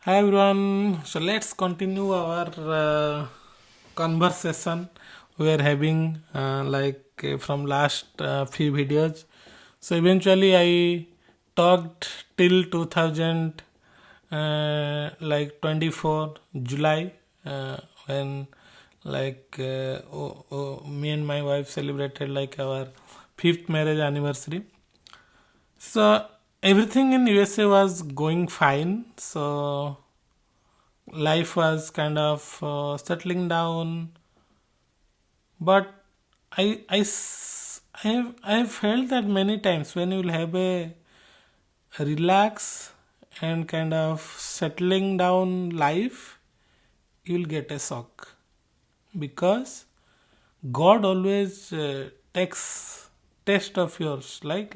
Hi everyone. So let's continue our conversation we are having from last few videos. So eventually I talked till 2000 24 July when me and my wife celebrated like our fifth marriage anniversary. So everything in USA was going fine. So life was kind of settling down, but I have felt that many times when you will have a relax and kind of settling down life, you will get a shock because God always takes test of yours, like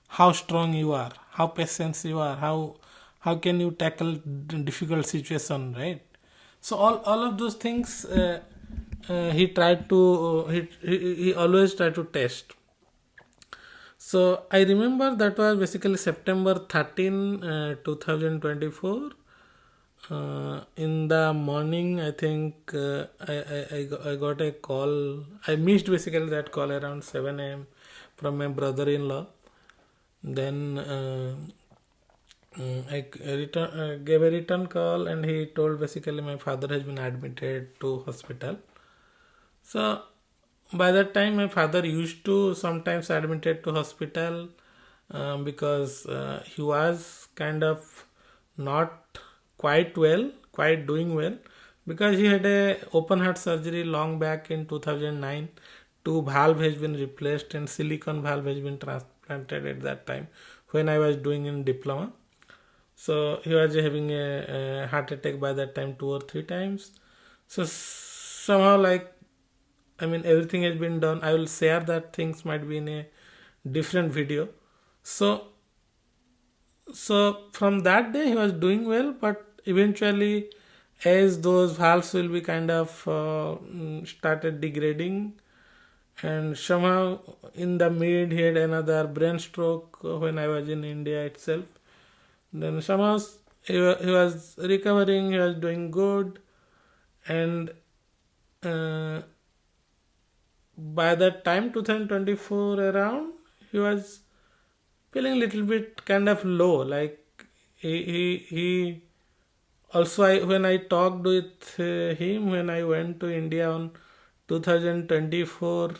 how strong you are, how patient you are, how can you tackle difficult situation, right? So all of those things he tried to he always tried to test. So I remember that was basically September 13, 2024. In the morning, I think I got a call. I missed basically that call around 7 a.m. from my brother-in-law. Then gave a return call, and he told basically my father has been admitted to hospital. So by that time, my father used to sometimes admitted to hospital because he was kind of not quite well, quite doing well, because he had a open heart surgery long back in 2009. Two valve has been replaced and silicon valve has been transplanted at that time when I was doing in diploma. So he was having a heart attack by that time 2 or 3 times. So somehow everything has been done. I will share that things might be in a different video. So from that day he was doing well, but eventually as those valves will be kind of started degrading, and somehow in the mid he had another brain stroke when I was in India itself. Then somehow he was recovering, he was doing good, and uh, by that time 2024 around, he was feeling a little bit kind of low. Like he also, when I talked with him when I went to India on 2024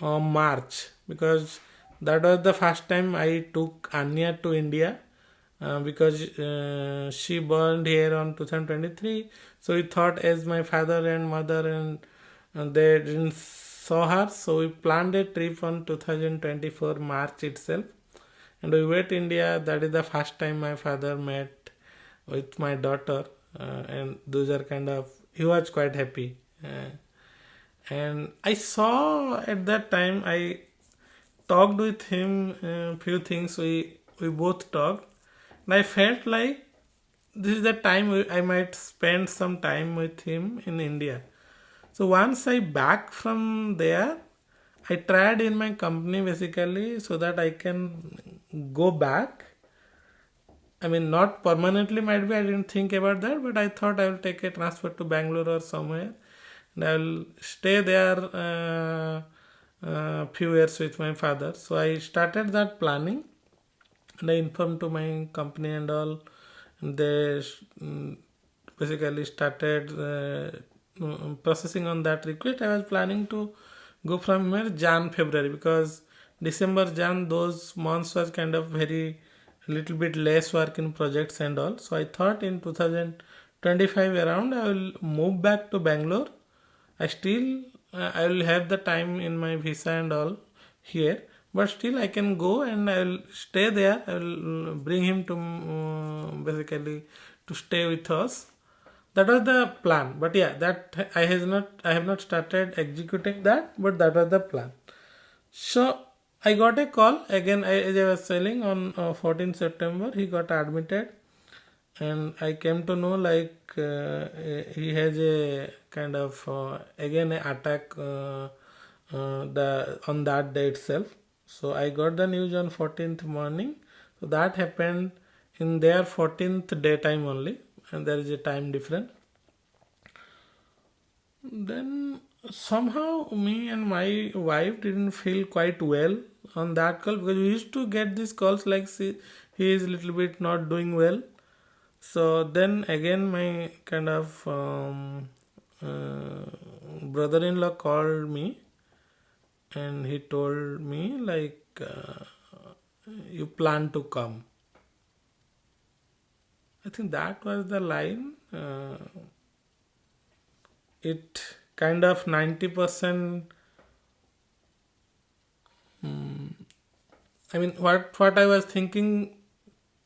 March, because that was the first time I took Anya to India, because she burned here on 2023. So we thought as my father and mother and they didn't saw her, so we planned a trip on 2024 March itself, and we went India. That is the first time my father met with my daughter, and those are kind of, he was quite happy. And I saw at that time, I talked with him a few things. We both talked, and I felt like this is the time I might spend some time with him in India. So once I back from there, I tried in my company basically so that I can go back. I mean, not permanently, might be. I didn't think about that, but I thought I will take a transfer to Bangalore or somewhere, and I will stay there few years with my father. So I started that planning, and I informed to my company and all, and they basically started processing on that request. I was planning to go from here Jan February, because December Jan those months was kind of very little bit less work in projects and all. So I thought in 2025 around I will move back to Bangalore. I will have the time in my visa and all here, but still I can go and I will stay there. I will bring him to basically to stay with us. That was the plan. But yeah, that I have not started executing that, but that was the plan. So I got a call again, as I was telling, on 14 September he got admitted, and I came to know he has a kind of again a attack the on that day itself. So I got the news on 14th morning. So that happened in their 14th daytime only, and there is a time difference. Then somehow me and my wife didn't feel quite well on that call, because we used to get these calls like, see, he is a little bit not doing well. So then again, my kind of brother-in-law called me, and he told me like, you plan to come. I think that was the line. It kind of 90%. I mean, what I was thinking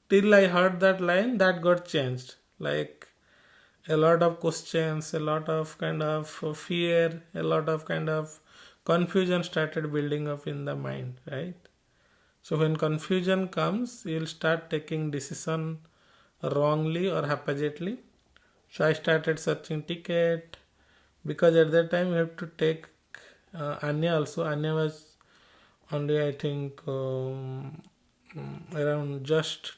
till I heard that line, that got changed. Like a lot of questions, a lot of kind of fear, a lot of kind of confusion started building up in the mind, right? So when confusion comes, you'll start taking decision wrongly or haphazardly. So I started searching ticket, because at that time we have to take Anya also. Anya was only, I think, around just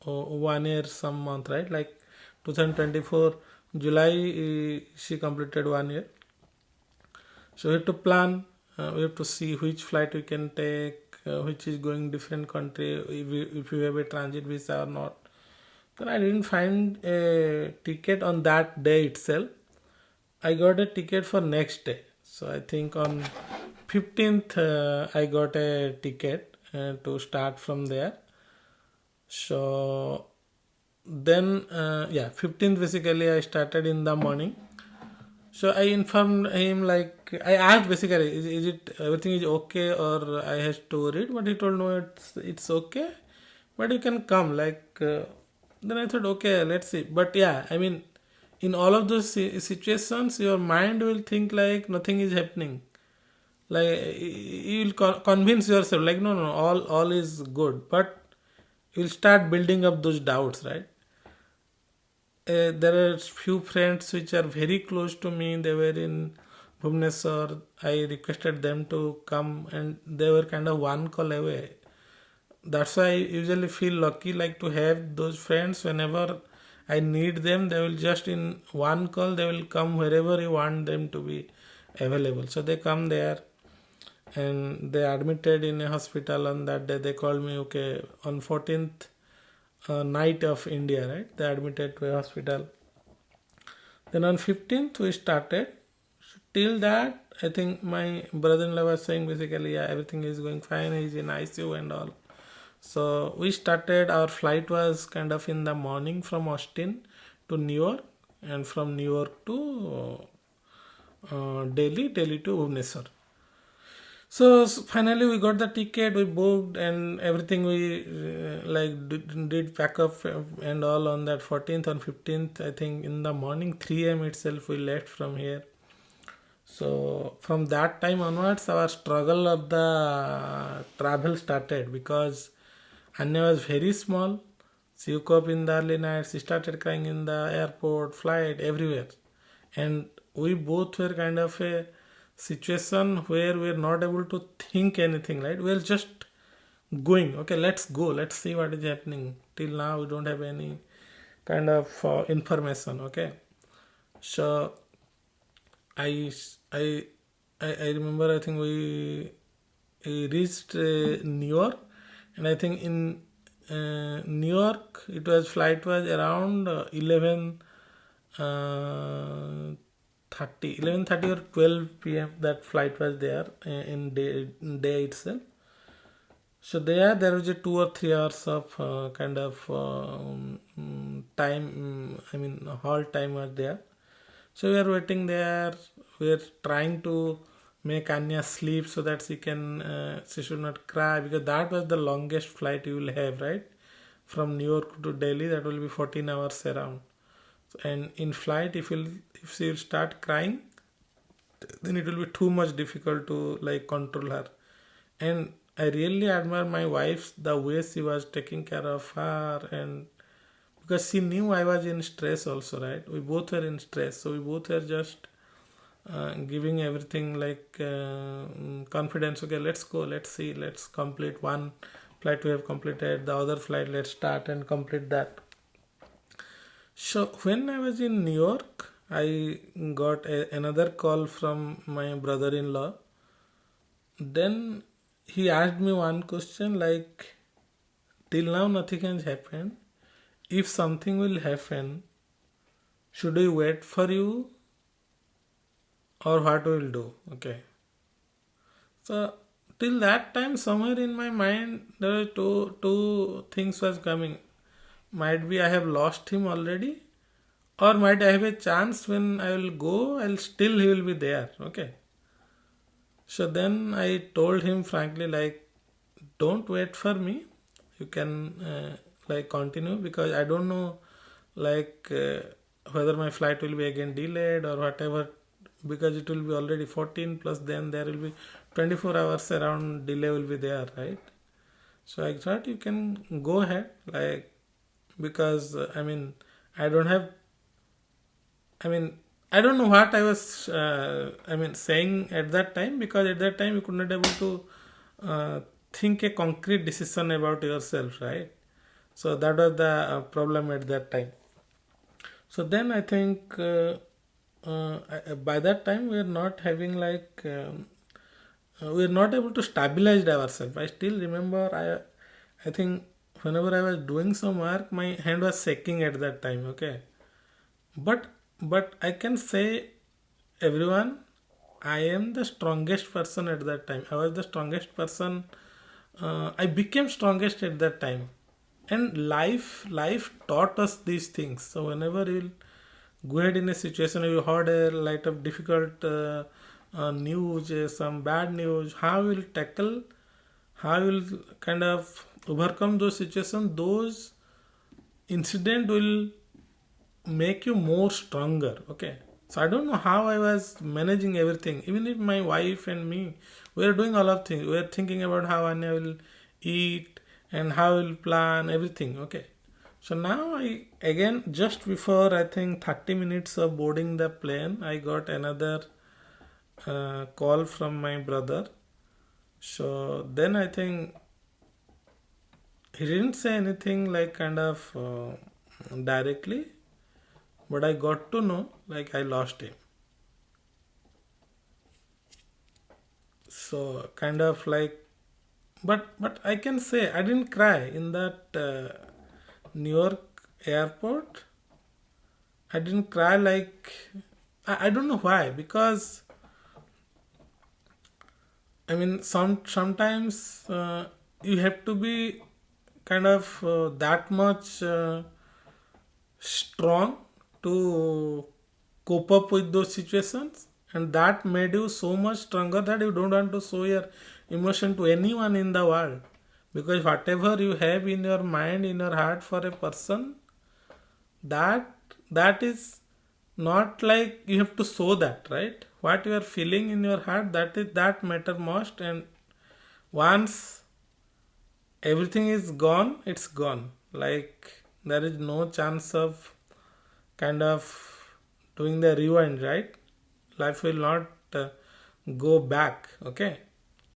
1 year some month, right? Like 2024 July, she completed 1 year. So we have to plan. We have to see which flight we can take, which is going different country, if we have a transit visa or not. Then I didn't find a ticket on that day itself. I got a ticket for next day. So I think on 15th I got a ticket to start from there. So then 15th basically I started in the morning. So I informed him, like I asked basically, is it everything is okay or I have to read? But he told no, it's okay, but you can come. Then I thought, okay, let's see. But yeah, I mean, in all of those situations, your mind will think like nothing is happening. Like you will convince yourself, like no, no, all is good, but you will start building up those doubts, right? There are few friends which are very close to me. They were in Bhubaneswar. I requested them to come, and they were kind of one call away. That's why I usually feel lucky, like to have those friends. Whenever I need them, they will just in one call, they will come wherever you want them to be available. So they come there, and they admitted in a hospital on that day. They called me, okay, on 14th night of India, right? They admitted to a hospital. Then on 15th we started. So till that, I think my brother-in-law was saying basically, yeah, everything is going fine. He's in ICU and all. So we started. Our flight was kind of in the morning from Austin to New York, and from New York to Delhi to Bhubaneswar. So finally we got the ticket, we booked and everything. We did pack up and all on that 14th. On 15th, I think in the morning 3 a.m. itself we left from here. So from that time onwards, our struggle of the travel started, because Anya was very small. She woke up in the early night. She started crying in the airport, flight, everywhere. And we both were kind of a situation where we're not able to think anything, right? We're just going, okay, let's go, let's see what is happening. Till now we don't have any kind of information, okay? So I I I remember, I think we reached New York, and I think in New York it was flight was around 11:30 or 12 p.m. that flight was there in day itself. So there was a 2 or 3 hours of kind of time. I mean, halt time was there. So we are waiting there. We are trying to make Anya sleep so that she should not cry, because that was the longest flight you will have, right? From New York to Delhi, that will be 14 hours around. And in flight, if she will start crying, then it will be too much difficult to like control her. And I really admire my wife, the way she was taking care of her, and because she knew I was in stress also, right? We both were in stress, so we both were just giving everything like confidence. Okay, let's go, let's see, let's complete one flight we have completed, the other flight, let's start and complete that. So when I was in New York, I got another call from my brother-in-law. Then he asked me one question like, till now nothing has happened. If something will happen, should we wait for you or what we will do? Okay. So till that time, somewhere in my mind, there were two things was coming. Might be I have lost him already, or might I have a chance when I will go, I'll still he will be there. Okay. So then I told him frankly, like, don't wait for me. You can like continue because I don't know, like whether my flight will be again delayed or whatever, because it will be already 14 plus then there will be 24 hours around delay will be there, right? So I thought you can go ahead, like, because I don't have, I mean, I don't know what I was, saying at that time, because at that time you could not able to think a concrete decision about yourself, right? So that was the problem at that time. So then I think by that time we are not having like we are not able to stabilize ourselves. I still remember I think whenever I was doing some work, my hand was shaking at that time. Okay, but I can say everyone, I am the strongest person at that time. I was the strongest person. I became strongest at that time, and life taught us these things. So whenever you go ahead in a situation where you heard a lot of difficult news, some bad news, how you will tackle, how you will kind of overcome those situations. Those incident will make you more stronger. Okay, so I don't know how I was managing everything. Even if my wife and me, we are doing all of things, we are thinking about how I will eat and how I will plan everything. Okay, so now I again, just before I think 30 minutes of boarding the plane, I got another call from my brother. So then I think he didn't say anything like kind of directly, but I got to know like I lost him. So kind of like, but I can say I didn't cry in that New York airport. I didn't cry like, I don't know why, because sometimes you have to be kind of that much strong to cope up with those situations, and that made you so much stronger that you don't want to show your emotion to anyone in the world, because whatever you have in your mind, in your heart for a person, that is not like you have to show that, right? What you are feeling in your heart, that matter most. And once everything is gone, it's gone. Like there is no chance of kind of doing the rewind, right? Life will not go back. Okay,